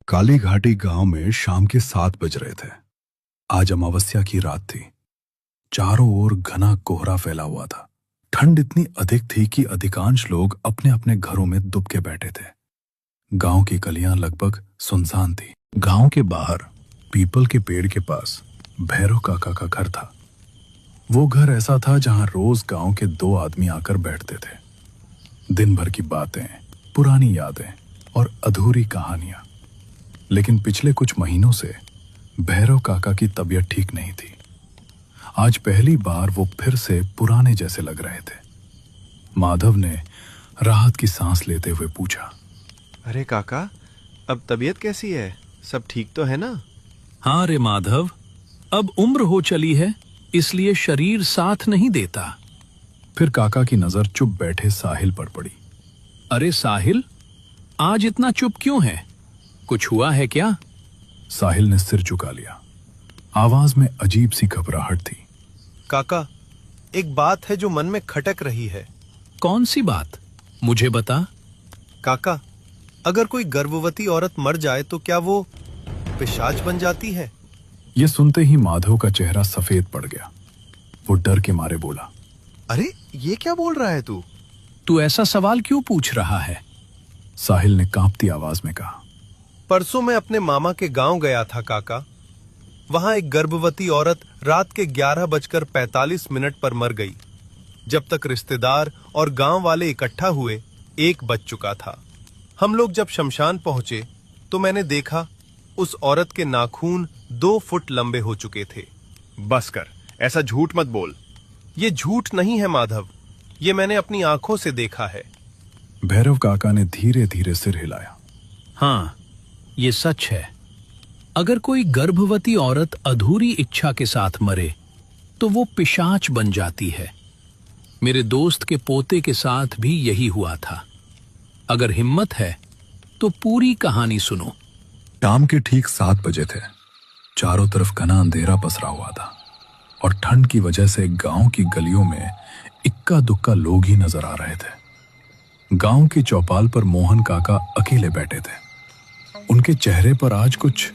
काली घाटी गांव में शाम के 7 बज रहे थे। आज अमावस्या की रात थी। चारों ओर घना कोहरा फैला हुआ था। ठंड इतनी अधिक थी कि अधिकांश लोग अपने अपने घरों में दुबके बैठे थे। गांव की गलियां लगभग सुनसान थी। गांव के बाहर पीपल के पेड़ के पास भैरव काका का घर था। वो घर ऐसा था जहां रोज गांव के 2 आदमी आकर बैठते थे। दिन भर की बातें, पुरानी यादें और अधूरी कहानियां। लेकिन पिछले कुछ महीनों से भैरव काका की तबीयत ठीक नहीं थी। आज पहली बार वो फिर से पुराने जैसे लग रहे थे। माधव ने राहत की सांस लेते हुए पूछा, अरे काका, अब तबीयत कैसी है? सब ठीक तो है ना? हाँ रे माधव, अब उम्र हो चली है, इसलिए शरीर साथ नहीं देता। फिर काका की नजर चुप बैठे साहिल पर पड़ी। अरे साहिल, आज इतना चुप क्यों है? कुछ हुआ है क्या? साहिल ने सिर झुका लिया। आवाज में अजीब सी घबराहट थी। काका, एक बात है जो मन में खटक रही है। कौन सी बात? मुझे बता। काका, अगर कोई गर्भवती औरत मर जाए तो क्या वो पिशाच बन जाती है? यह सुनते ही माधव का चेहरा सफेद पड़ गया। वो डर के मारे बोला, अरे ये क्या बोल रहा है तू? तू ऐसा सवाल क्यों पूछ रहा है? साहिल ने कांपती आवाज में कहा, परसों मैं अपने मामा के गांव गया था काका। वहां एक गर्भवती औरत रात के 11:45 पर मर गई। जब तक रिश्तेदार और गांव वाले इकट्ठा हुए 1 बज चुका था। हम लोग जब शमशान पहुंचे तो मैंने देखा उस औरत के नाखून 2 फुट लंबे हो चुके थे। बस कर, ऐसा झूठ मत बोल। ये झूठ नहीं है माधव, ये मैंने अपनी आंखों से देखा है। भैरव काका ने धीरे धीरे सिर हिलाया। हाँ, ये सच है। अगर कोई गर्भवती औरत अधूरी इच्छा के साथ मरे तो वो पिशाच बन जाती है। मेरे दोस्त के पोते के साथ भी यही हुआ था। अगर हिम्मत है तो पूरी कहानी सुनो। शाम के ठीक 7 बजे थे। चारों तरफ घना अंधेरा पसरा हुआ था और ठंड की वजह से गांव की गलियों में इक्का दुक्का लोग ही नजर आ रहे थे। गांव की चौपाल पर मोहन काका अकेले बैठे थे। उनके चेहरे पर आज कुछ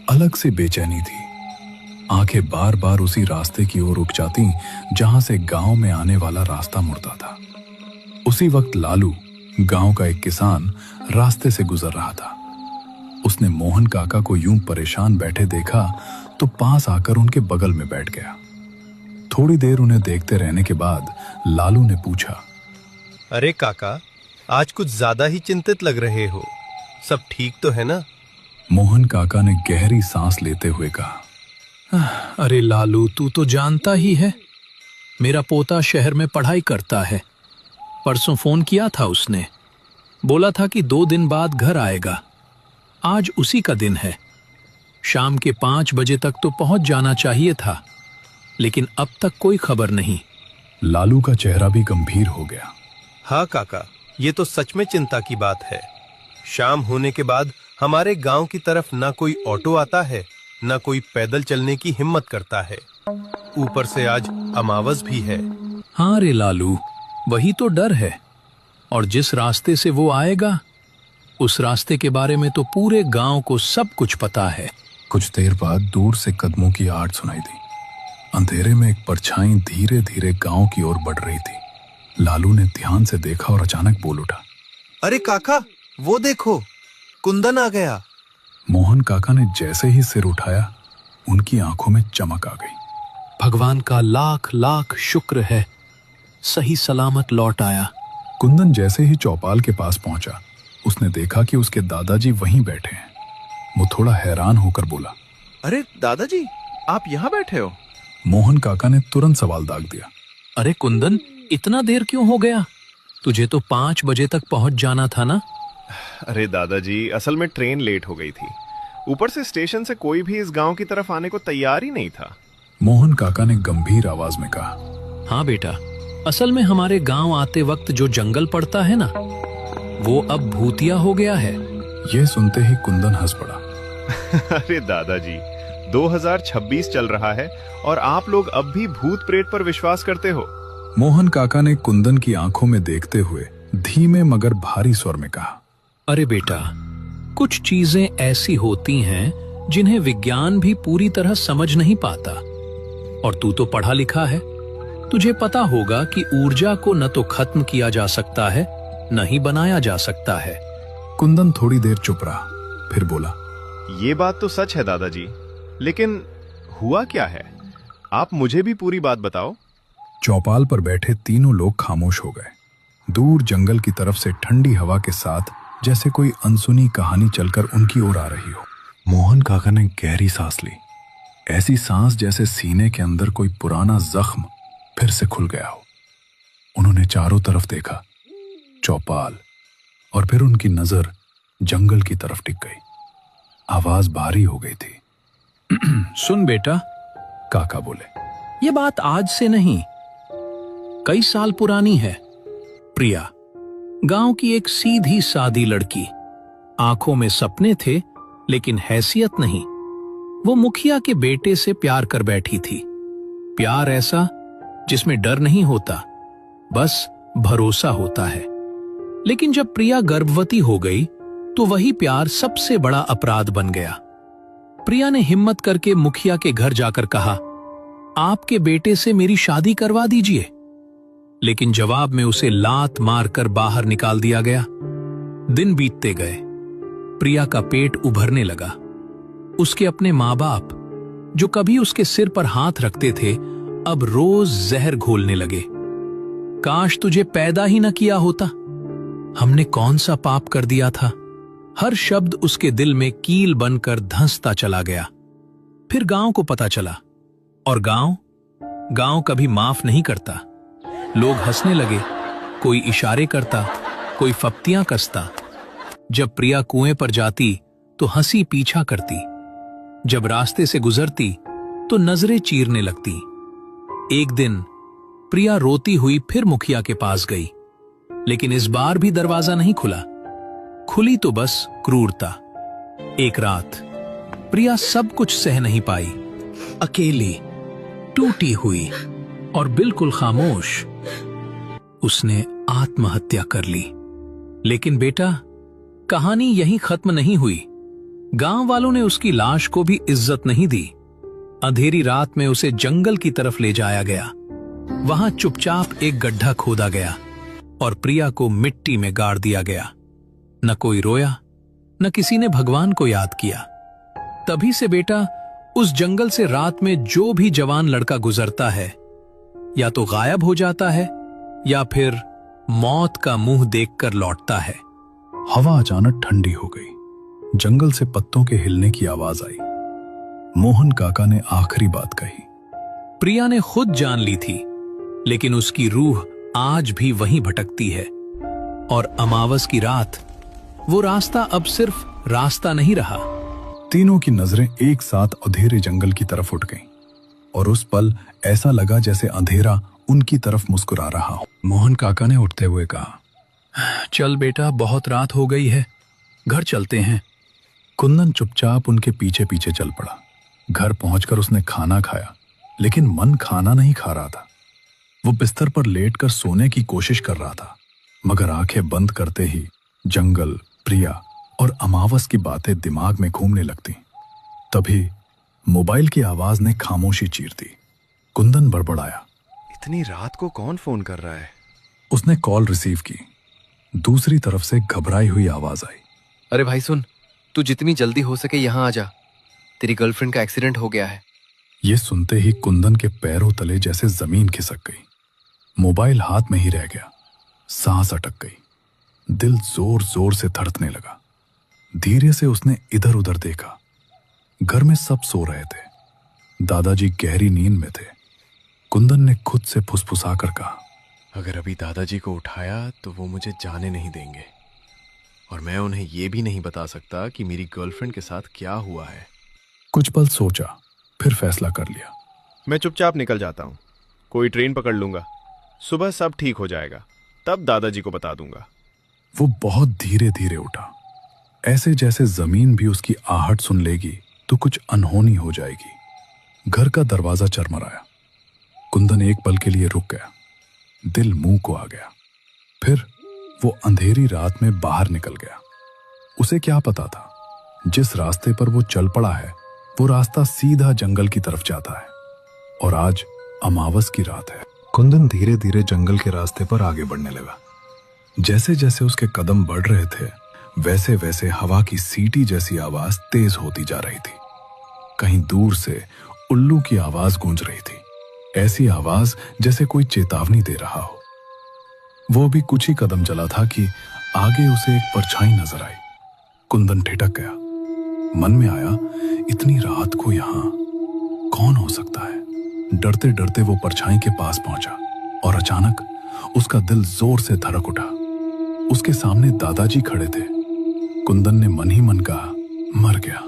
अलग से बेचैनी थी। आंखें बार बार उसी रास्ते की ओर रुक जाती जहां से गांव में आने वाला रास्ता मुड़ता था। उसी वक्त लालू, गांव का एक किसान, रास्ते से गुजर रहा था। उसने मोहन काका को यूं परेशान बैठे देखा तो पास आकर उनके बगल में बैठ गया। थोड़ी देर उन्हें देखते रहने के बाद लालू ने पूछा, अरे काका, आज कुछ ज्यादा ही चिंतित लग रहे हो। सब ठीक तो है ना? मोहन काका ने गहरी सांस लेते हुए कहा, अरे लालू, तू तो जानता ही है, मेरा पोता शहर में पढ़ाई करता है। परसों फोन किया था उसने, बोला था कि 2 दिन बाद घर आएगा। आज उसी का दिन है। शाम के 5 बजे तक तो पहुंच जाना चाहिए था, लेकिन अब तक कोई खबर नहीं। लालू का चेहरा भी गंभीर हो गया। हाँ काका, ये तो सच में चिंता की बात है। शाम होने के बाद हमारे गांव की तरफ ना कोई ऑटो आता है, ना कोई पैदल चलने की हिम्मत करता है। ऊपर से आज अमावस भी है। हाँ रे लालू, वही तो डर है। और जिस रास्ते से वो आएगा, उस रास्ते के बारे में तो पूरे गांव को सब कुछ पता है। कुछ देर बाद दूर से कदमों की आहट सुनाई दी। अंधेरे में एक परछाई धीरे धीरे गांव की ओर बढ़ रही थी। लालू ने ध्यान से देखा और अचानक बोल उठा, अरे काका, वो देखो, कुंदन आ गया। मोहन काका ने जैसे ही सिर उठाया, उनकी आंखों में चमक आ गई। भगवान का लाख लाख शुक्र है, सही सलामत लौट आया। कुंदन जैसे ही चौपाल के पास पहुंचा, उसने देखा कि उसके दादाजी वहीं बैठे हैं। वो थोड़ा हैरान होकर बोला, अरे दादाजी, आप यहाँ बैठे हो? मोहन काका ने तुरंत सवाल दाग दिया, अरे कुंदन, इतना देर क्यों हो गया? तुझे तो 5 बजे तक पहुंच जाना था ना? अरे दादाजी, असल में ट्रेन लेट हो गई थी। ऊपर से स्टेशन से कोई भी इस गांव की तरफ आने को तैयार ही नहीं था। मोहन काका ने गंभीर आवाज में कहा, हाँ बेटा, असल में हमारे गांव आते वक्त जो जंगल पड़ता है ना, वो अब भूतिया हो गया है। यह सुनते ही कुंदन हंस पड़ा। अरे दादाजी, 2026 चल रहा है और आप लोग अब भी भूत प्रेत पर विश्वास करते हो? मोहन काका ने कुंदन की आंखों में देखते हुए धीमे मगर भारी स्वर में कहा, अरे बेटा, कुछ चीजें ऐसी होती हैं जिन्हें विज्ञान भी पूरी तरह समझ नहीं पाता। और तू तो पढ़ा लिखा है, तुझे पता होगा कि ऊर्जा को न तो खत्म किया जा सकता है न ही बनाया जा सकता है। कुंदन थोड़ी देर चुप रहा, फिर बोला, ये बात तो सच है दादाजी, लेकिन हुआ क्या है? आप मुझे भी पूरी बात बताओ। चौपाल पर बैठे तीनों लोग खामोश हो गए। दूर जंगल की तरफ से ठंडी हवा के साथ जैसे कोई अनसुनी कहानी चलकर उनकी ओर आ रही हो। मोहन काका ने गहरी सांस ली, ऐसी सांस जैसे सीने के अंदर कोई पुराना जख्म फिर से खुल गया हो। उन्होंने चारों तरफ देखा, चौपाल, और फिर उनकी नजर जंगल की तरफ टिक गई। आवाज भारी हो गई थी। सुन बेटा, काका बोले, ये बात आज से नहीं, कई साल पुरानी है। प्रिया गांव की एक सीधी सादी लड़की, आंखों में सपने थे लेकिन हैसियत नहीं। वो मुखिया के बेटे से प्यार कर बैठी थी। प्यार ऐसा जिसमें डर नहीं होता, बस भरोसा होता है। लेकिन जब प्रिया गर्भवती हो गई तो वही प्यार सबसे बड़ा अपराध बन गया। प्रिया ने हिम्मत करके मुखिया के घर जाकर कहा, आपके बेटे से मेरी शादी करवा दीजिए। लेकिन जवाब में उसे लात मारकर बाहर निकाल दिया गया। दिन बीतते गए, प्रिया का पेट उभरने लगा। उसके अपने माँ बाप, जो कभी उसके सिर पर हाथ रखते थे, अब रोज जहर घोलने लगे। काश तुझे पैदा ही न किया होता, हमने कौन सा पाप कर दिया था। हर शब्द उसके दिल में कील बनकर धंसता चला गया। फिर गांव को पता चला, और गांव कभी माफ नहीं करता। लोग हंसने लगे, कोई इशारे करता, कोई फप्तियां कसता। जब प्रिया कुएं पर जाती तो हंसी पीछा करती, जब रास्ते से गुजरती तो नजरें चीरने लगती। एक दिन प्रिया रोती हुई फिर मुखिया के पास गई, लेकिन इस बार भी दरवाजा नहीं खुला। खुली तो बस क्रूरता। एक रात प्रिया सब कुछ सह नहीं पाई। अकेली, टूटी हुई और बिल्कुल खामोश, उसने आत्महत्या कर ली। लेकिन बेटा, कहानी यहीं खत्म नहीं हुई। गांव वालों ने उसकी लाश को भी इज्जत नहीं दी। अंधेरी रात में उसे जंगल की तरफ ले जाया गया। वहां चुपचाप एक गड्ढा खोदा गया और प्रिया को मिट्टी में गाड़ दिया गया। न कोई रोया, न किसी ने भगवान को याद किया। तभी से बेटा, उस जंगल से रात में जो भी जवान लड़का गुजरता है, या तो गायब हो जाता है या फिर मौत का मुंह देखकर लौटता है। हवा अचानक ठंडी हो गई। जंगल से पत्तों के हिलने की आवाज आई। मोहन काका ने आखिरी बात कही। प्रिया ने खुद जान ली थी, लेकिन उसकी रूह आज भी वहीं भटकती है। और अमावस की रात वो रास्ता अब सिर्फ रास्ता नहीं रहा। तीनों की नजरें एक साथ अंधेरे जंगल की तरफ उठ गईं, और उस पल ऐसा लगा जैसे अंधेरा उनकी तरफ मुस्कुरा रहा हो। मोहन काका ने उठते हुए कहा, चल बेटा, बहुत रात हो गई है, घर चलते हैं। कुंदन चुपचाप उनके पीछे पीछे चल पड़ा। घर पहुंचकर उसने खाना खाया, लेकिन मन खाना नहीं खा रहा था। वो बिस्तर पर लेटकर सोने की कोशिश कर रहा था, मगर आंखें बंद करते ही जंगल, प्रिया और अमावस की बातें दिमाग में घूमने लगती। तभी मोबाइल की आवाज ने खामोशी चीर दी। कुंदन बड़बड़ाया, इतनी रात को कौन फोन कर रहा है? उसने कॉल रिसीव की। दूसरी तरफ से घबराई हुई आवाज आई, अरे भाई सुन, तू जितनी जल्दी हो सके यहाँ आ जा, तेरी गर्लफ्रेंड का एक्सीडेंट हो गया है। ये सुनते ही कुंदन के पैरों तले जैसे जमीन खिसक गई। मोबाइल हाथ में ही रह गया। सांस अटक गई। दिल जोर जोर से धड़कने लगा। धीरे से उसने इधर उधर देखा। घर में सब सो रहे थे। दादाजी गहरी नींद में थे। कुंदन ने खुद से फुसफुसाकर कहा, अगर अभी दादाजी को उठाया तो वो मुझे जाने नहीं देंगे, और मैं उन्हें ये भी नहीं बता सकता कि मेरी गर्लफ्रेंड के साथ क्या हुआ है। कुछ पल सोचा, फिर फैसला कर लिया। मैं चुपचाप निकल जाता हूँ, कोई ट्रेन पकड़ लूंगा। सुबह सब ठीक हो जाएगा, तब दादाजी को बता दूंगा। वो बहुत धीरे धीरे उठा, ऐसे जैसे जमीन भी उसकी आहट सुन लेगी तो कुछ अनहोनी हो जाएगी। घर का दरवाजा चरमराया। कुंदन एक पल के लिए रुक गया। दिल मुंह को आ गया। फिर वो अंधेरी रात में बाहर निकल गया। उसे क्या पता था जिस रास्ते पर वो चल पड़ा है वो रास्ता सीधा जंगल की तरफ जाता है। और आज अमावस की रात है। कुंदन धीरे धीरे जंगल के रास्ते पर आगे बढ़ने लगा। जैसे जैसे उसके कदम बढ़ रहे थे वैसे वैसे हवा की सीटी जैसी आवाज तेज होती जा रही थी। कहीं दूर से उल्लू की आवाज गूंज रही थी, ऐसी आवाज जैसे कोई चेतावनी दे रहा हो। वो भी कुछ ही कदम चला था कि आगे उसे एक परछाई नजर आई। कुंदन ठिठक गया। मन में आया, इतनी रात को यहां कौन हो सकता है। डरते डरते वो परछाई के पास पहुंचा और अचानक उसका दिल जोर से धड़क उठा। उसके सामने दादाजी खड़े थे। कुंदन ने मन ही मन कहा, मर गया,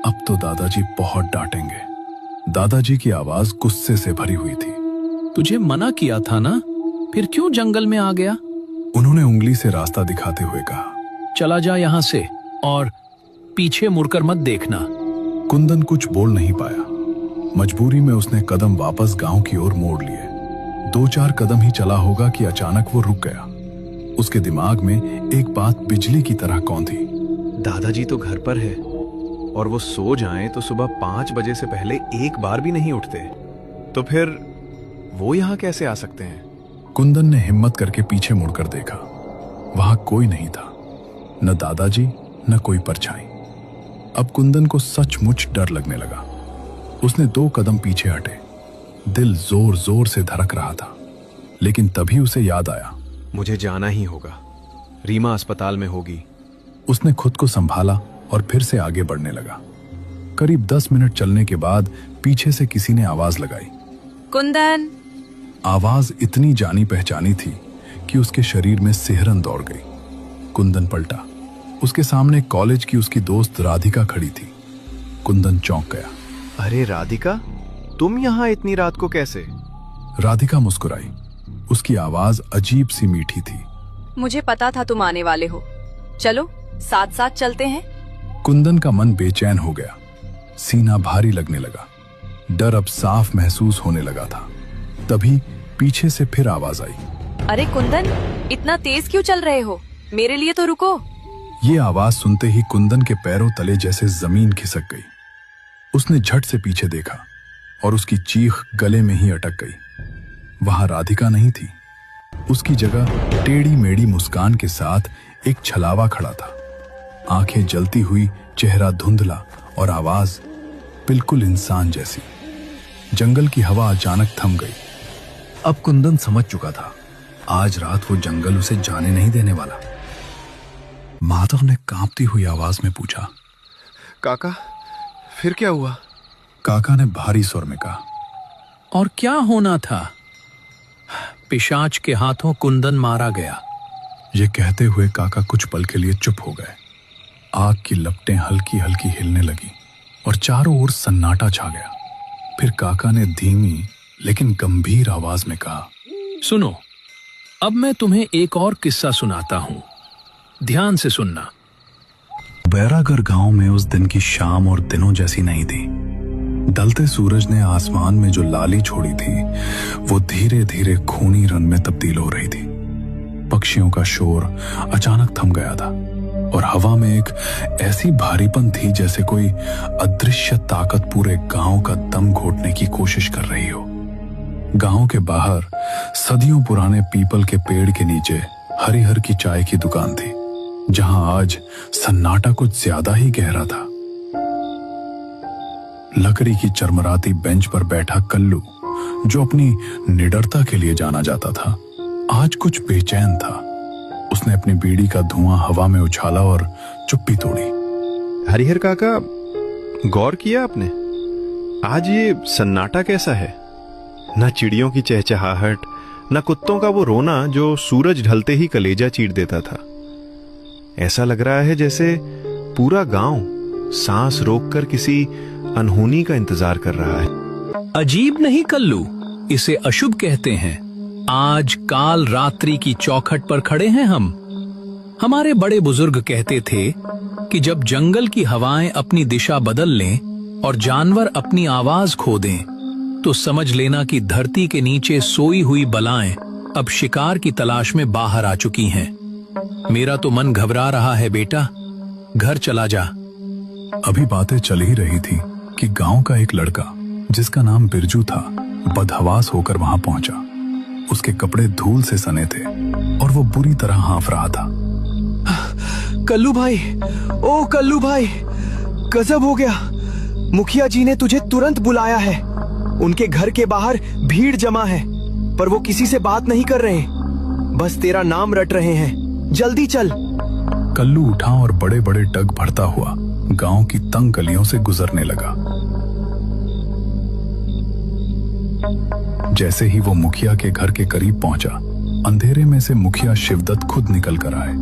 अब तो दादाजी बहुत डांटेंगे। दादाजी की आवाज गुस्से से भरी हुई थी। तुझे मना किया था ना, फिर क्यों जंगल में आ गया? उन्होंने उंगली से रास्ता दिखाते हुए कहा, चला जा यहाँ से और पीछे मुड़कर मत देखना। कुंदन कुछ बोल नहीं पाया। मजबूरी में उसने कदम वापस गांव की ओर मोड़ लिए। 2-4 कदम ही चला होगा कि अचानक वो रुक गया। उसके दिमाग में एक बात बिजली की तरह कौंधी। दादाजी तो घर पर है और वो सो जाएं तो सुबह 5 बजे से पहले एक बार भी नहीं उठते, तो फिर वो यहाँ कैसे आ सकते हैं? कुंदन ने हिम्मत करके पीछे मुड़कर देखा। वहां कोई नहीं था, न दादाजी न कोई परछाई। अब कुंदन को सचमुच डर लगने लगा। उसने 2 कदम पीछे हटे। दिल जोर जोर से धड़क रहा था, लेकिन तभी उसे याद आया, मुझे जाना ही होगा, रीमा अस्पताल में होगी। उसने खुद को संभाला और फिर से आगे बढ़ने लगा। करीब 10 मिनट चलने के बाद पीछे से किसी ने आवाज लगाई, कुंदन। आवाज इतनी जानी पहचानी थी कि उसके शरीर में सिहरन दौड़ गई। कुंदन पलटा। उसके सामने कॉलेज की उसकी दोस्त राधिका खड़ी थी। कुंदन चौंक गया। अरे राधिका, तुम यहाँ इतनी रात को कैसे? राधिका मुस्कुराई। उसकी आवाज अजीब सी मीठी थी। मुझे पता था तुम आने वाले हो, चलो साथ साथ चलते हैं। कुंदन का मन बेचैन हो गया। सीना भारी लगने लगा। डर अब साफ महसूस होने लगा था। तभी पीछे से फिर आवाज आई, अरे कुंदन, इतना तेज क्यों चल रहे हो? मेरे लिए तो रुको। ये आवाज सुनते ही कुंदन के पैरों तले जैसे जमीन खिसक गई। उसने झट से पीछे देखा और उसकी चीख गले में ही अटक गई। वहां राधिका नहीं थी। उसकी जगह टेढ़ी मेढ़ी मुस्कान के साथ एक छलावा खड़ा था। आंखें जलती हुई, चेहरा धुंधला और आवाज बिल्कुल इंसान जैसी। जंगल की हवा अचानक थम गई। अब कुंदन समझ चुका था, आज रात वो जंगल उसे जाने नहीं देने वाला। माधव ने कांपती हुई आवाज में पूछा, काका, फिर क्या हुआ? काका ने भारी स्वर में कहा, और क्या होना था? पिशाच के हाथों कुंदन मारा गया। ये कहते हुए काका कुछ पल के लिए चुप हो गए। आग की लपटें हल्की हल्की हिलने लगी और चारों ओर सन्नाटा छा गया। फिर काका ने धीमी लेकिन गंभीर आवाज में कहा, सुनो, अब मैं तुम्हें एक और किस्सा सुनाता हूं, ध्यान से सुनना। बैरागढ़ गांव में उस दिन की शाम और दिनों जैसी नहीं थी। ढलते सूरज ने आसमान में जो लाली छोड़ी थी वो धीरे धीरे खूनी रंग में तब्दील हो रही थी। पक्षियों का शोर अचानक थम गया था और हवा में एक ऐसी भारीपन थी जैसे कोई अदृश्य ताकत पूरे गांव का दम घोटने की कोशिश कर रही हो। गांव के बाहर सदियों पुराने पीपल के पेड़ के नीचे हरिहर की चाय की दुकान थी, जहां आज सन्नाटा कुछ ज्यादा ही गहरा था। लकड़ी की चरमराती बेंच पर बैठा कल्लू, जो अपनी निडरता के लिए जाना जाता था, आज कुछ बेचैन था। उसने अपनी बीड़ी का धुआं हवा में उछाला और चुप्पी तोड़ी। हरिहर काका, गौर किया आपने, आज ये सन्नाटा कैसा है? न चिड़ियों की चहचहाहट, न कुत्तों का वो रोना जो सूरज ढलते ही कलेजा चीर देता था। ऐसा लग रहा है जैसे पूरा गांव सांस रोककर किसी अनहोनी का इंतजार कर रहा है। अजीब नहीं कल्लू, इसे अशुभ कहते हैं। आज काल रात्रि की चौखट पर खड़े हैं हम। हमारे बड़े बुजुर्ग कहते थे कि जब जंगल की हवाएं अपनी दिशा बदल लें और जानवर अपनी आवाज खो दें, तो समझ लेना कि धरती के नीचे सोई हुई बलाएं अब शिकार की तलाश में बाहर आ चुकी हैं। मेरा तो मन घबरा रहा है बेटा, घर चला जा, अभी बातें चल ही रही थी कि गांव का एक लड़का जिसका नाम बिरजू था बदहवास होकर वहां पहुंचा। उसके कपड़े धूल से सने थे और वो बुरी तरह हाँफ रहा था। कल्लू भाई, ओ कल्लू भाई, गजब हो गया। मुखिया जी ने तुझे तुरंत बुलाया है। उनके घर के बाहर भीड़ जमा है, पर वो किसी से बात नहीं कर रहे, बस तेरा नाम रट रहे हैं। जल्दी चल। कल्लू उठा और बड़े बड़े डग भरता हुआ गांव की तंग गलियों से गुजरने लगा। जैसे ही वो मुखिया के घर के करीब पहुंचा, अंधेरे में से मुखिया शिवदत्त खुद निकल कर आए।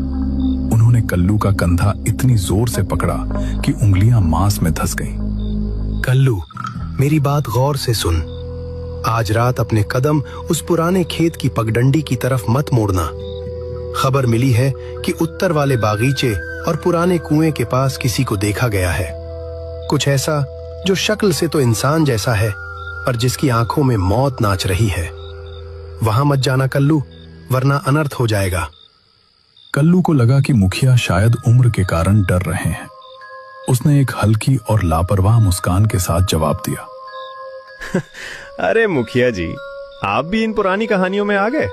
उन्होंने कल्लू का कंधा इतनी जोर से पकड़ा कि उंगलियां मांस में धंस गईं। कल्लू, मेरी बात गौर से सुन। आज रात अपने कदम उस पुराने खेत की पगडंडी की तरफ मत मोड़ना। खबर मिली है कि उत्तर वाले बागीचे और पुराने कुएं के पास किसी को देखा गया है। कुछ ऐसा जो शक्ल से तो इंसान जैसा है, पर जिसकी आंखों में मौत नाच रही है। वहां मत जाना कल्लू, वरना अनर्थ हो जाएगा। कल्लू को लगा कि मुखिया शायद उम्र के कारण डर रहे हैं। उसने एक हल्की और लापरवाह मुस्कान के साथ जवाब दिया। अरे मुखिया जी, आप भी इन पुरानी कहानियों में आ गए।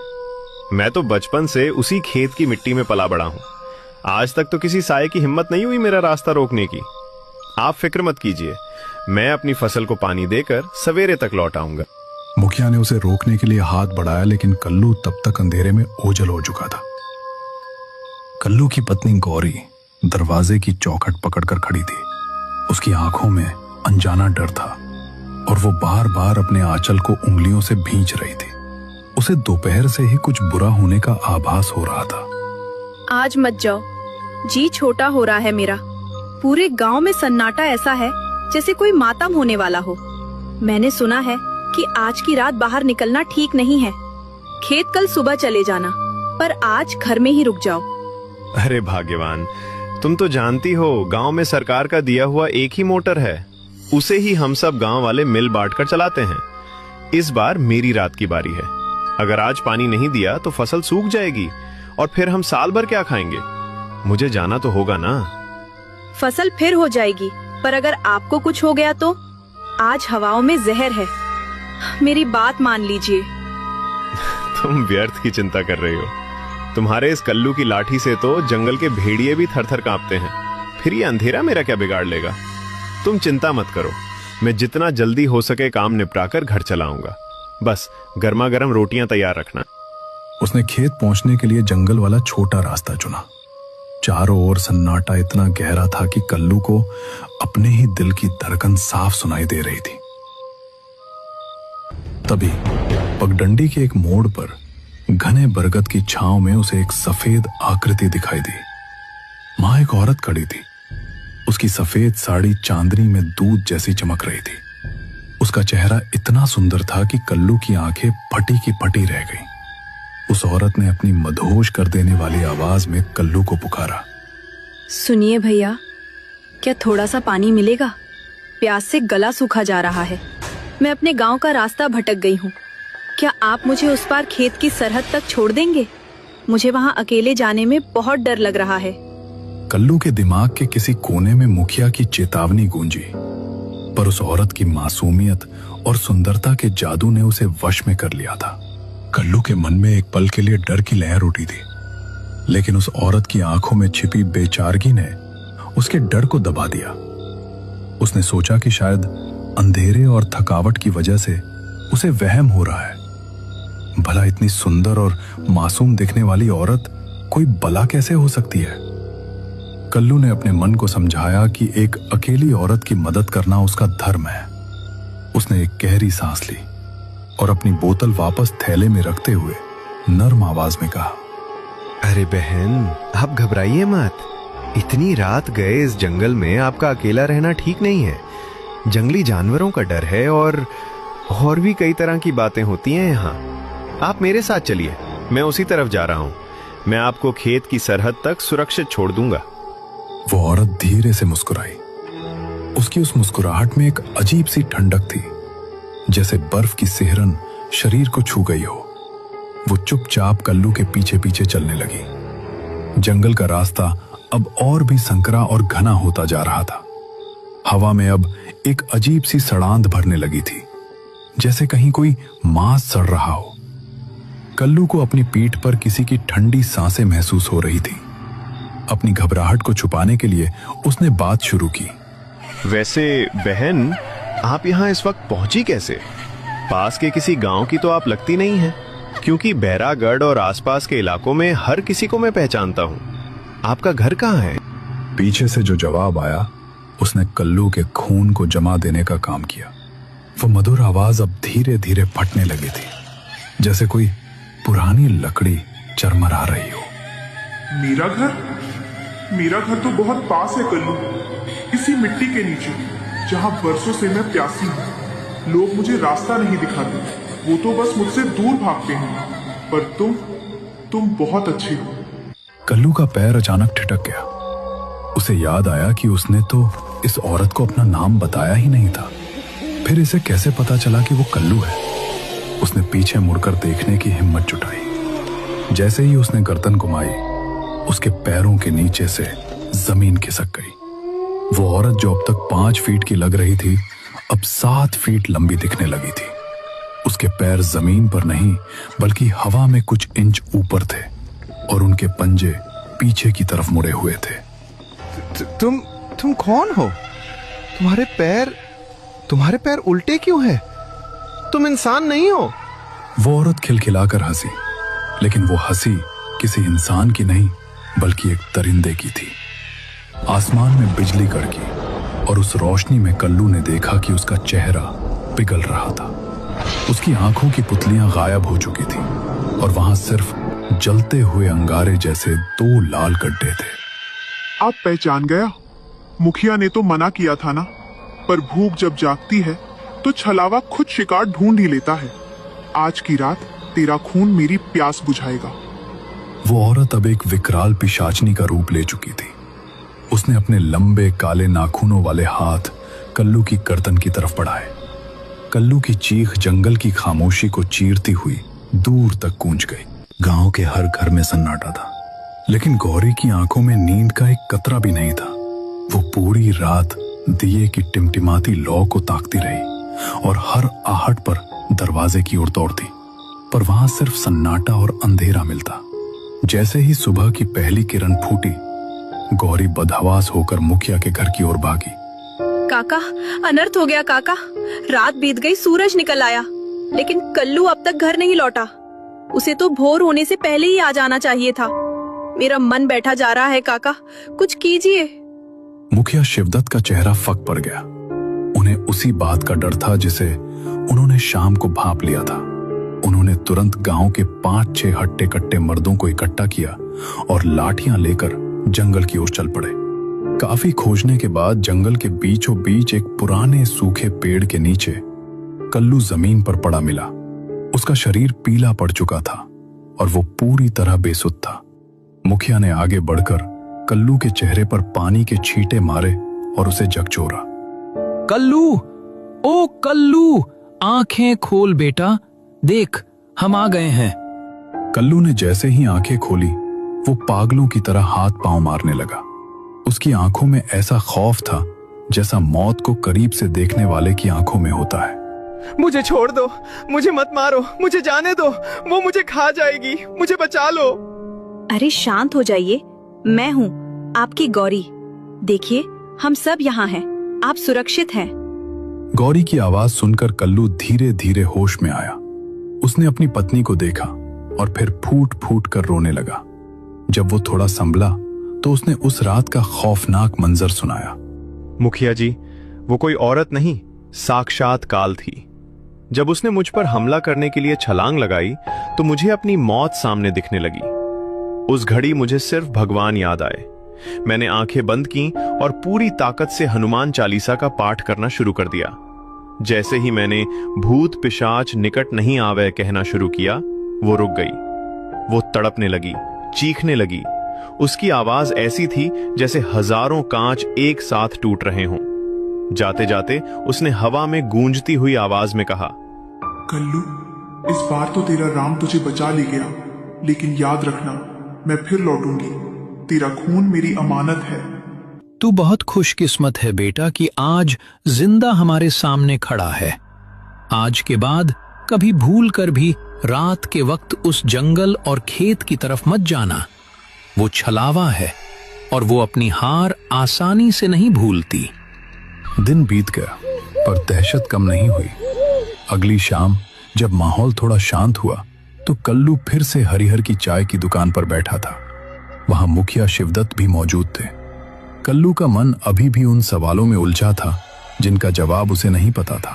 मैं तो बचपन से उसी खेत की मिट्टी में पला बड़ा हूं। आज तक तो किसी साये की हिम्मत नहीं हुई मेरा रास्ता रोकने की। आप फिक्र मत कीजिए, मैं अपनी फसल को पानी देकर सवेरे तक लौट आऊंगा। मुखिया ने उसे रोकने के लिए हाथ बढ़ाया, लेकिन कल्लू तब तक अंधेरे में ओझल हो चुका था। कल्लू की पत्नी गौरी दरवाजे की चौखट पकड़कर खड़ी थी। उसकी आंखों में अनजाना डर था और वो बार बार अपने आंचल को उंगलियों से भींच रही थी। उसे दोपहर से ही कुछ बुरा होने का आभास हो रहा था। आज मत जाओ, जी छोटा हो रहा है मेरा। पूरे गांव में सन्नाटा ऐसा है जैसे कोई मातम होने वाला हो। मैंने सुना है कि आज की रात बाहर निकलना ठीक नहीं है। खेत कल सुबह चले जाना, पर आज घर में ही रुक जाओ। अरे भाग्यवान, तुम तो जानती हो गांव में सरकार का दिया हुआ एक ही मोटर है। उसे ही हम सब गांव वाले मिल बांट कर चलाते हैं। इस बार मेरी रात की बारी है। अगर आज पानी नहीं दिया तो फसल सूख जाएगी और फिर हम साल भर क्या खाएंगे। मुझे जाना तो होगा ना। फसल फिर हो जाएगी, पर अगर आपको कुछ हो गया तो? आज हवाओं में जहर है। मेरी बात मान लीजिए। तुम व्यर्थ की चिंता कर रही हो। तुम्हारे इस कल्लू की लाठी से तो जंगल के भेड़िए भी थर थर कांपते हैं। फिर ये अंधेरा मेरा क्या बिगाड़ लेगा। तुम चिंता मत करो, मैं जितना जल्दी हो सके काम निपटाकर घर चलाऊंगा। बस गर्मा गर्म रोटियां तैयार रखना। उसने खेत पहुंचने के लिए जंगल वाला छोटा रास्ता चुना। चारों ओर सन्नाटा इतना गहरा था कि कल्लू को अपने ही दिल की धड़कन साफ सुनाई दे रही थी। तभी पगडंडी के एक मोड़ पर घने बरगद की छांव में उसे एक सफेद आकृति दिखाई दी। वहां एक औरत खड़ी थी। उसकी सफेद साड़ी चांदनी में दूध जैसी चमक रही थी। उसका चेहरा इतना सुंदर था कि कल्लू की आंखें फटी की फटी रह गईं। उस औरत ने अपनी मदहोश कर देने वाली आवाज में कल्लू को पुकारा। सुनिए भैया, क्या थोड़ा सा पानी मिलेगा? प्यास से गला सूखा जा रहा है। मैं अपने गांव का रास्ता भटक गई हूँ। क्या आप मुझे उस पार खेत की सरहद तक छोड़ देंगे? मुझे वहाँ अकेले जाने में बहुत डर लग रहा है। कल्लू के दिमाग के किसी कोने में मुखिया की चेतावनी गूंजी, पर उस औरत की मासूमियत और सुंदरता के जादू ने उसे वश में कर लिया था। कल्लू के मन में एक पल के लिए डर की लहर उठी थी, लेकिन उस औरत की आंखों में छिपी बेचारगी ने उसके डर को दबा दिया। उसने सोचा कि शायद अंधेरे और थकावट की वजह से उसे वहम हो रहा है। भला इतनी सुंदर और मासूम दिखने वाली औरत कोई बला कैसे हो सकती है? कल्लू ने अपने मन को समझाया कि एक अकेली औरत की मदद करना उसका धर्म है। उसने एक गहरी सांस ली और अपनी बोतल वापस थैले में रखते हुए नर्म आवाज में कहा, अरे बहन, आप घबराइए मत। इतनी रात गए इस जंगल में आपका अकेला रहना ठीक नहीं है। जंगली जानवरों का डर है और भी कई तरह की बातें होती हैं यहाँ। आप मेरे साथ चलिए, मैं उसी तरफ जा रहा हूँ। मैं आपको खेत की सरहद तक सुरक्षित छोड़ दूंगा। वो औरत धीरे से मुस्कुराई। उसकी उस मुस्कुराहट में एक अजीब सी ठंडक थी, जैसे बर्फ की सिहरन शरीर को छू गई हो। वो चुपचाप कल्लू के पीछे पीछे चलने लगी। जंगल का रास्ता अब और भी संकरा और घना होता जा रहा था। हवा में अब एक अजीब सी सड़ांध भरने लगी थी, जैसे कहीं कोई मांस सड़ रहा हो। कल्लू को अपनी पीठ पर किसी की ठंडी सांसें महसूस हो रही थी। अपनी घबराहट को छुपाने के लिए उसने बात शुरू की। वैसे बहन, आप यहाँ इस वक्त पहुंची कैसे? पास के किसी गांव की तो आप लगती नहीं है, क्योंकि बैरागढ़ और आसपास के इलाकों में हर किसी को मैं पहचानता हूँ। आपका घर कहाँ है? पीछे से जो जवाब आया उसने कल्लू के खून को जमा देने का काम किया। वो मधुर आवाज अब धीरे धीरे फटने लगी थी, जैसे कोई पुरानी लकड़ी चरमरा रही हो। मेरा घर तो बहुत पास है कल्लू, इसी मिट्टी के नीचे, जहाँ बरसों से मैं प्यासी हूँ। लोग मुझे रास्ता नहीं दिखाते, वो तो बस मुझसे दूर भागते हैं। पर तुम बहुत अच्छी हो। कल्लू का पैर अचानक ठिठक गया। उसे याद आया कि उसने तो इस औरत को अपना नाम बताया ही नहीं था। फिर इसे कैसे पता चला कि वो कल्लू है? उसने पीछे मुड़कर देखने की हिम्मत जुटाई। जैसे ही उसने गर्दन घुमाई, उसके पैरों के नीचे से जमीन खिसक गई। वो औरत जो अब तक 5 फीट की लग रही थी, अब 7 फीट लंबी दिखने लगी थी। उसके पैर जमीन पर नहीं बल्कि हवा में कुछ इंच ऊपर थे और उनके पंजे पीछे की तरफ मुड़े हुए थे। तुम कौन हो? तुम्हारे पैर उल्टे क्यों हैं? तुम इंसान नहीं हो। वो औरत खिलखिलाकर हंसी, लेकिन वो हंसी किसी इंसान की नहीं बल्कि एक दरिंदे की थी। आसमान में बिजली कड़की और उस रोशनी में कल्लू ने देखा कि उसका चेहरा पिघल रहा था। उसकी आंखों की पुतलियां गायब हो चुकी थी और वहां सिर्फ जलते हुए अंगारे जैसे 2 लाल गड्ढे थे। आप पहचान गया? मुखिया ने तो मना किया था ना, पर भूख जब जागती है तो छलावा खुद शिकार ढूंढ ही लेता है। आज की रात तेरा खून मेरी प्यास बुझाएगा। वो औरत अब एक विकराल पिशाचनी का रूप ले चुकी थी। उसने अपने लंबे काले नाखूनों वाले हाथ कल्लू की गर्दन की तरफ बढ़ाए। कल्लू की चीख जंगल की खामोशी को चीरती हुई दूर तक गूंज गई। गांव के हर घर में सन्नाटा था, लेकिन गौरी की आंखों में नींद का एक कतरा भी नहीं था। वो पूरी रात दिए की टिमटिमाती लौ को ताकती रही और हर आहट पर दरवाजे की ओर दौड़ती, पर वहां सिर्फ सन्नाटा और अंधेरा मिलता। जैसे ही सुबह की पहली किरण फूटी, गौरी बदहवास होकर मुखिया के घर की ओर भागी। काका, अनर्थ हो गया काका। रात बीत गई, सूरज निकल आया, लेकिन कल्लू अब तक घर नहीं लौटा। उसे तो भोर होने से पहले ही आ जाना चाहिए था। मेरा मन बैठा जा रहा है काका, कुछ कीजिए। मुखिया शिवदत्त का चेहरा फक पड़ गया। उन्हें उसी बात का डर था जिसे उन्होंने शाम को भांप लिया था। उन्होंने तुरंत गांव के 5-6 हट्टे कट्टे मर्दों को इकट्ठा किया और लाठियां लेकर जंगल की ओर चल पड़े। काफी खोजने के बाद जंगल के बीचों बीच एक पुराने सूखे पेड़ के नीचे कल्लू जमीन पर पड़ा मिला। उसका शरीर पीला पड़ चुका था और वो पूरी तरह बेसुध था। मुखिया ने आगे बढ़कर कल्लू के चेहरे पर पानी के छींटे मारे और उसे झकझोरा। कल्लू, ओ कल्लू, आंखें खोल बेटा, देख हम आ गए हैं। कल्लू ने जैसे ही आंखें खोली, वो पागलों की तरह हाथ पांव मारने लगा। उसकी आंखों में ऐसा खौफ था जैसा मौत को करीब से देखने वाले की आंखों में होता है। मुझे छोड़ दो, मुझे मत मारो, मुझे जाने दो, वो मुझे खा जाएगी, मुझे बचा लो। अरे शांत हो जाइए, मैं हूँ आपकी गौरी। देखिए हम सब यहाँ हैं, आप सुरक्षित हैं। गौरी की आवाज सुनकर कल्लू धीरे धीरे होश में आया। उसने अपनी पत्नी को देखा और फिर फूट फूट कर रोने लगा। जब वो थोड़ा संभला तो उसने उस रात का खौफनाक मंजर सुनाया। मुखिया जी, वो कोई औरत नहीं, साक्षात काल थी। जब उसने मुझ पर हमला करने के लिए छलांग लगाई तो मुझे अपनी मौत सामने दिखने लगी। उस घड़ी मुझे सिर्फ भगवान याद आए। मैंने आंखें बंद की और पूरी ताकत से हनुमान चालीसा का पाठ करना शुरू कर दिया। जैसे ही मैंने भूत पिशाच निकट नहीं आवे कहना शुरू किया, वो रुक गई। वो तड़पने लगी, चीखने लगी। उसकी आवाज ऐसी थी जैसे हजारों कांच एक साथ टूट रहे हों। जाते जाते उसने हवा में गूंजती हुई आवाज में कहा, कल्लू, इस बार तो तेरा राम तुझे बचा ले गया, लेकिन याद रखना, मैं फिर लौटूंगी। तेरा खून मेरी अमानत है। तू बहुत खुशकिस्मत है बेटा कि आज जिंदा हमारे सामने खड़ा है। आज के बाद कभी भूल कर भी रात के वक्त उस जंगल और खेत की तरफ मत जाना। वो छलावा है और वो अपनी हार आसानी से नहीं भूलती। दिन बीत गया पर दहशत कम नहीं हुई। अगली शाम जब माहौल थोड़ा शांत हुआ तो कल्लू फिर से हरिहर की चाय की दुकान पर बैठा था। वहां मुखिया शिवदत्त भी मौजूद थे। कल्लू का मन अभी भी उन सवालों में उलझा था जिनका जवाब उसे नहीं पता था।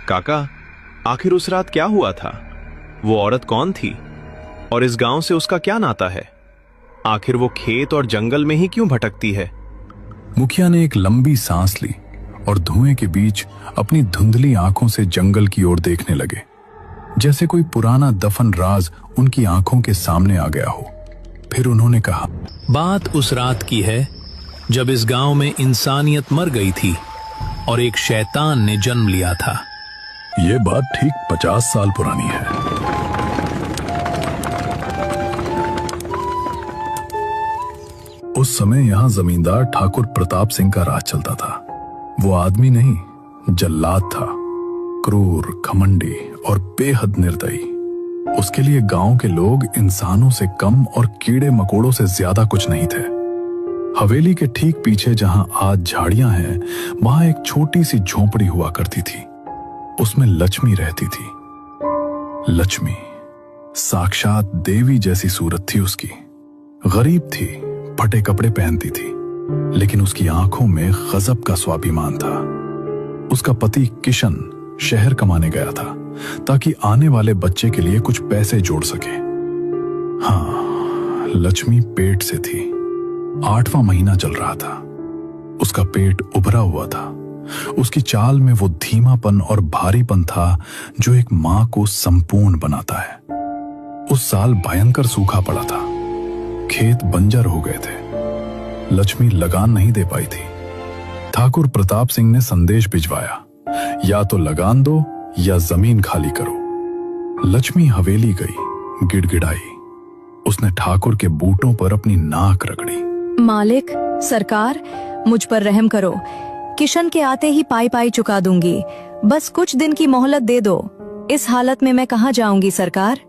काका, आखिर उस रात क्या हुआ था? वो औरत कौन थी और इस गांव से उसका क्या नाता है? आखिर वो खेत और जंगल में ही क्यों भटकती है? मुखिया ने एक लंबी सांस ली और धुएं के बीच अपनी धुंधली आंखों से जंगल की ओर देखने लगे, जैसे कोई पुराना दफन राज उनकी आंखों के सामने आ गया हो। फिर उन्होंने कहा, बात उस रात की है जब इस गांव में इंसानियत मर गई थी और एक शैतान ने जन्म लिया था। यह बात ठीक 50 साल पुरानी है। उस समय यहां जमींदार ठाकुर प्रताप सिंह का राज चलता था। वो आदमी नहीं, जल्लाद था, क्रूर, घमंडी और बेहद निर्दयी। उसके लिए गांव के लोग इंसानों से कम और कीड़े मकोड़ों से ज्यादा कुछ नहीं थे। हवेली के ठीक पीछे जहां आज झाड़ियां हैं, वहां एक छोटी सी झोपड़ी हुआ करती थी। उसमें लक्ष्मी रहती थी। लक्ष्मी साक्षात देवी जैसी सूरत थी उसकी। गरीब थी, फटे कपड़े पहनती थी, लेकिन उसकी आंखों में गजब का स्वाभिमान था। उसका पति किशन शहर कमाने गया था ताकि आने वाले बच्चे के लिए कुछ पैसे जोड़ सके। हाँ, लक्ष्मी पेट से थी। 8वां महीना चल रहा था। उसका पेट उभरा हुआ था। उसकी चाल में वो धीमापन और भारीपन था जो एक मां को संपूर्ण बनाता है। उस साल भयंकर सूखा पड़ा था। खेत बंजर हो गए थे। लक्ष्मी लगान नहीं दे पाई थी। ठाकुर प्रताप सिंह ने संदेश भिजवाया, या तो लगान दो या जमीन खाली करो। लक्ष्मी हवेली गई, गिड़गिड़ाई। उसने ठाकुर के बूटों पर अपनी नाक रगड़ी। मालिक, सरकार, मुझ पर रहम करो। किशन के आते ही पाई पाई चुका दूंगी। बस कुछ दिन की मोहलत दे दो। इस हालत में मैं कहाँ जाऊंगी सरकार?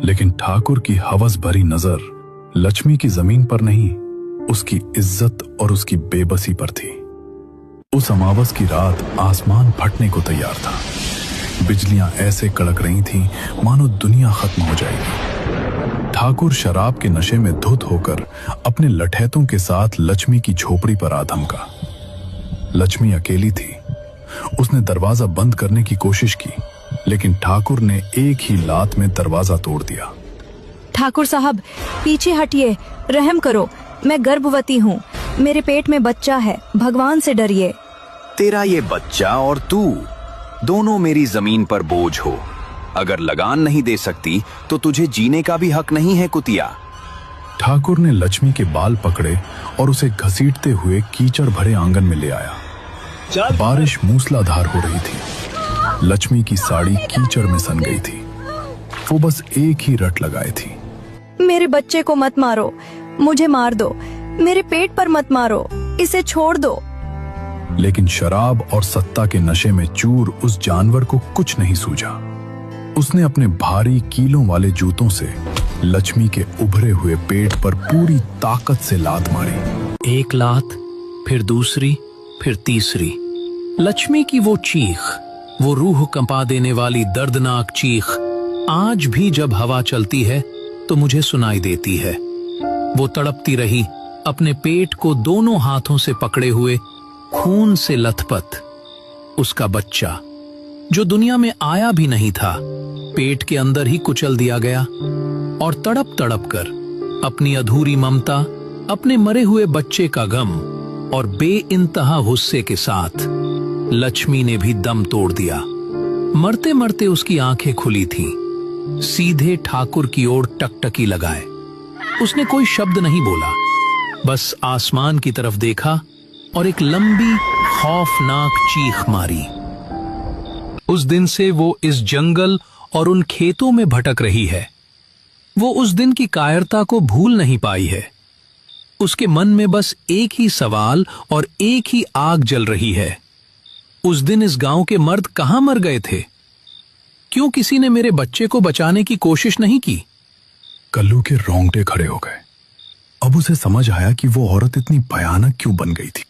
लेकिन ठाकुर की हवस भरी नजर लक्ष्मी की जमीन पर नहीं, उसकी इज्जत और उसकी बेबसी पर थी। उस अमावस की रात आसमान फटने को तैयार था। बिजलियां ऐसे कड़क रही थीं मानो दुनिया खत्म हो जाएगी। ठाकुर शराब के नशे में धुत होकर अपने लठैतों के साथ लक्ष्मी की झोपड़ी पर आ धमका। लक्ष्मी अकेली थी। उसने दरवाजा बंद करने की कोशिश की, लेकिन ठाकुर ने एक ही लात में दरवाजा तोड़ दिया। ठाकुर साहब, पीछे हटिए, रहम करो। मैं गर्भवती हूँ, मेरे पेट में बच्चा है, भगवान से डरिए। तेरा ये बच्चा और तू दोनों मेरी जमीन पर बोझ हो। अगर लगान नहीं दे सकती तो तुझे जीने का भी हक नहीं है, कुतिया। ठाकुर ने लक्ष्मी के बाल पकड़े और उसे घसीटते हुए कीचड़ भरे आंगन में ले आया। बारिश मूसलाधार हो रही थी। लक्ष्मी की साड़ी कीचड़ में सन गई थी। वो बस एक ही रट लगाए थी, मेरे बच्चे को मत मारो, मुझे मार दो। मेरे पेट पर मत मारो, इसे छोड़ दो। लेकिन शराब और सत्ता के नशे में चूर उस जानवर को कुछ नहीं सूझा। उसने अपने भारी कीलों वाले जूतों से लक्ष्मी के उभरे हुए पेट पर पूरी ताकत से लात मारी। एक लात, फिर दूसरी, फिर तीसरी। लक्ष्मी की वो चीख, वो रूह कंपा देने वाली दर्दनाक चीख, आज भी जब हवा चलती है तो मुझे सुनाई देती है। वो तड़पती रही, अपने पेट को दोनों हाथों से पकड़े हुए, खून से लथपथ। उसका बच्चा, जो दुनिया में आया भी नहीं था, पेट के अंदर ही कुचल दिया गया। और तड़प तड़प कर अपनी अधूरी ममता, अपने मरे हुए बच्चे का गम और बेइंतहा गुस्से के साथ लक्ष्मी ने भी दम तोड़ दिया। मरते मरते उसकी आंखें खुली थीं, सीधे ठाकुर की ओर टकटकी लगाए। उसने कोई शब्द नहीं बोला, बस आसमान की तरफ देखा और एक लंबी खौफनाक चीख मारी। उस दिन से वो इस जंगल और उन खेतों में भटक रही है। वो उस दिन की कायरता को भूल नहीं पाई है। उसके मन में बस एक ही सवाल और एक ही आग जल रही है। उस दिन इस गांव के मर्द कहां मर गए थे? क्यों किसी ने मेरे बच्चे को बचाने की कोशिश नहीं की? कल्लू के रोंगटे खड़े हो गए। अब उसे समझ आया कि वो औरत इतनी भयानक क्यों बन गई थी।